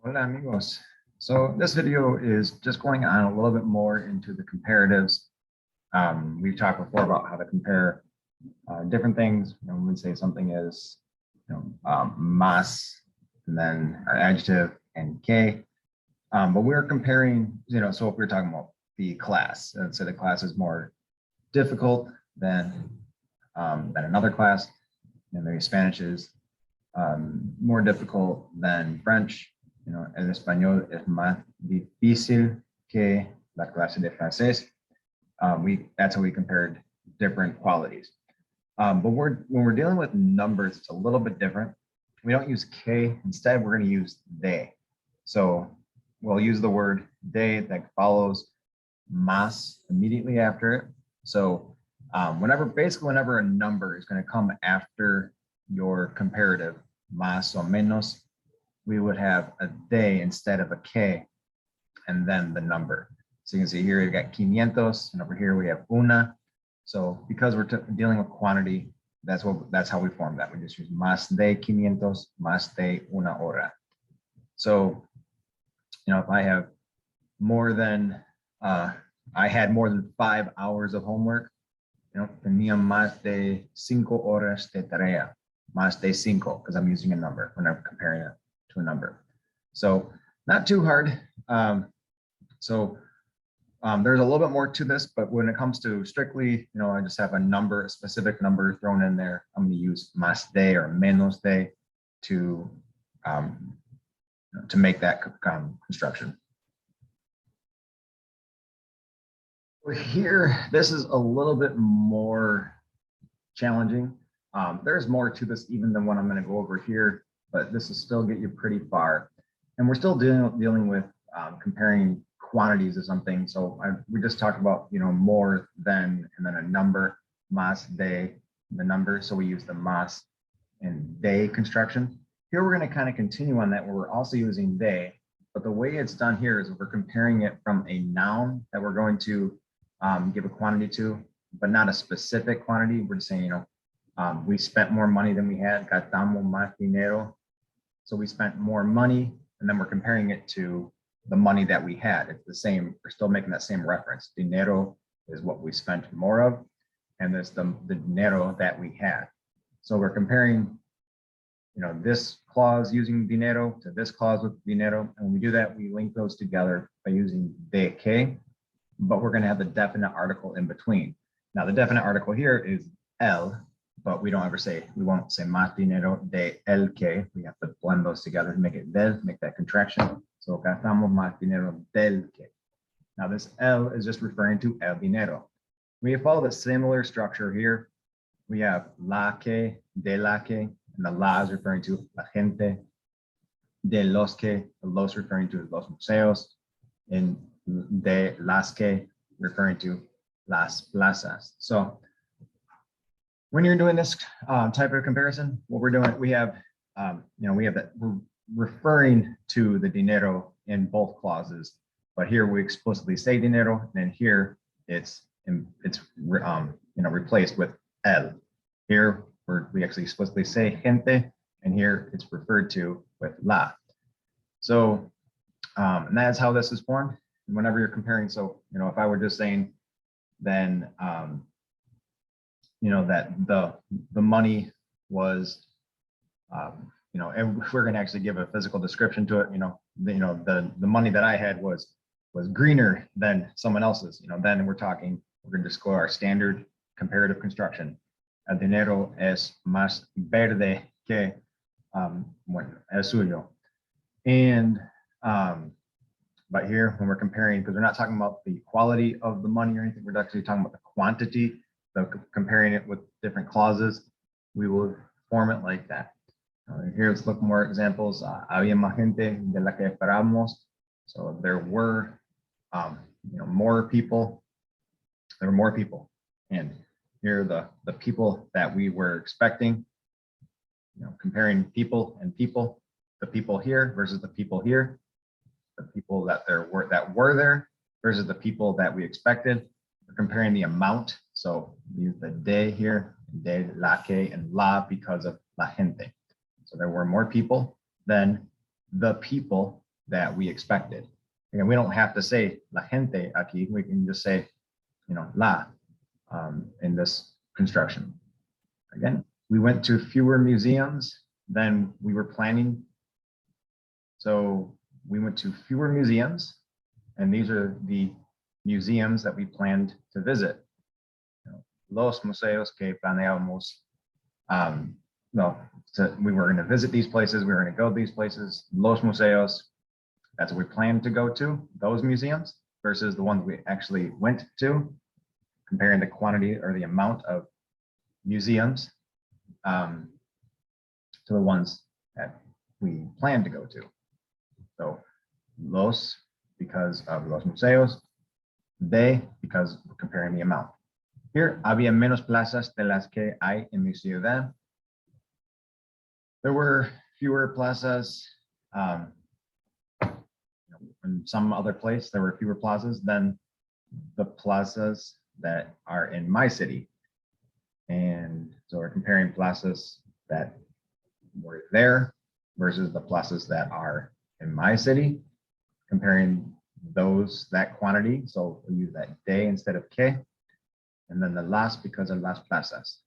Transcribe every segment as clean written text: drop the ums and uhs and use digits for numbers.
Hola amigos. So this video is just going on a little bit more into the comparatives. We've talked before about how to compare different things. When we say something is, más, and then our adjective and que. But we're comparing, so if we're talking about the class, and so the class is more difficult than another class, and maybe Spanish is more difficult than French. El español es más difícil que la clase de francés. That's how we compared different qualities. But when we're dealing with numbers, it's a little bit different. We don't use que. Instead, we're going to use they. So we'll use the word they that follows más immediately after it. So whenever a number is going to come after your comparative, más o menos, we would have a de instead of a que, and then the number. So you can see here, you've got 500, and over here we have una. So because we're dealing with quantity, that's how we form that. We just use más de 500, más de una hora. So, if I have more than, I had more than 5 hours of homework, tenía más de 5 horas de tarea, más de 5, because I'm using a number when I'm comparing it to a number. So not too hard. There's a little bit more to this, but when it comes to strictly, I just have a specific number thrown in there. I'm going to use más de or menos de to make that construction. Here, this is a little bit more challenging. There's more to this even than what I'm going to go over here, but this will still get you pretty far. And we're still dealing with comparing quantities of something. So we just talked about, more than, and then a number, más de, the number. So we use the más and de construction. Here we're going to kind of continue on that, where we're also using de, but the way it's done here is we're comparing it from a noun that we're going to give a quantity to, but not a specific quantity. We're just saying, we spent more money than we had, gastamos más dinero. So we spent more money, and then we're comparing it to the money that we had. It's the same, we're still making that same reference. Dinero is what we spent more of, and there's the dinero that we had. So we're comparing, this clause using dinero to this clause with dinero. And when we do that, we link those together by using de que, but we're going to have the definite article in between. Now, the definite article here is el, but we won't say más dinero de el que. We have to blend those together to make it del, make that contraction. So gastamos más dinero del que. Now this el is just referring to el dinero. We follow the similar structure here. We have la que, de la que, and the la is referring to la gente. De los que, the los referring to los museos, and de las que referring to las plazas. So when you're doing this type of comparison, what we're doing, we have that we're referring to the dinero in both clauses, but here we explicitly say dinero, and then here it's replaced with el. Here we actually explicitly say gente, and here it's referred to with la. So, and that's how this is formed. And whenever you're comparing, so if I were just saying, then that the money was, and if we're going to actually give a physical description to it, the money that I had was greener than someone else's, then we're going to just go our standard comparative construction. El dinero es más verde que el suyo. And but here, when we're comparing, because we're not talking about the quality of the money or anything, we're actually talking about the quantity. So comparing it with different clauses, we will form it like that. Here, let's look more examples. Había más gente de la que esperábamos. So there were, more people. There were more people, and here are the people that we were expecting. Comparing people and people, the people here versus the people here, the people that were there versus the people that we expected. We're comparing the amount. So we use the de here, de, la que, and la because of la gente. So there were more people than the people that we expected. Again, we don't have to say la gente aquí. We can just say, la in this construction. Again, we went to fewer museums than we were planning. So we went to fewer museums, and these are the museums that we planned to visit. Los museos que planeamos. We were going to visit these places. We were going to go to these places. Los museos, that's what we planned to go to, those museums, versus the ones we actually went to, comparing the quantity or the amount of museums to the ones that we planned to go to. So los, because of los museos, de, because we're comparing the amount. Here, había menos plazas de las que hay en mi ciudad. There were fewer plazas. In some other place, there were fewer plazas than the plazas that are in my city. And so we're comparing plazas that were there versus the plazas that are in my city, comparing that quantity. So we use that de instead of que. And then the las because of las plazas.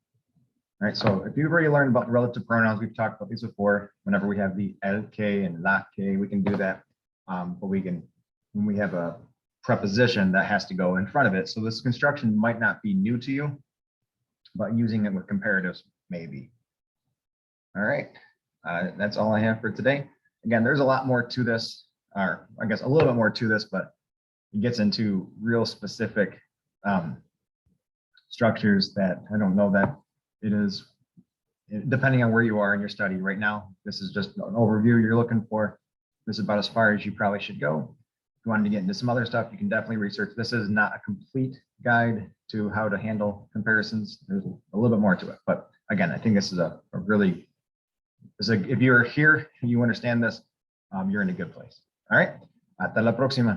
All right, so if you've already learned about relative pronouns, we've talked about these before. Whenever we have the el que and la que, we can do that. But when we have a preposition that has to go in front of it. So this construction might not be new to you, but using it with comparatives maybe. All right, that's all I have for today. Again, there's a lot more to this, or I guess a little bit more to this, but it gets into real specific structures that I don't know that it is, depending on where you are in your study right now. This is just an overview you're looking for. This is about as far as you probably should go. If you wanted to get into some other stuff, you can definitely research. This is not a complete guide to how to handle comparisons. There's a little bit more to it. But again, I think this is if you're here and you understand this, you're in a good place. All right. Hasta la próxima.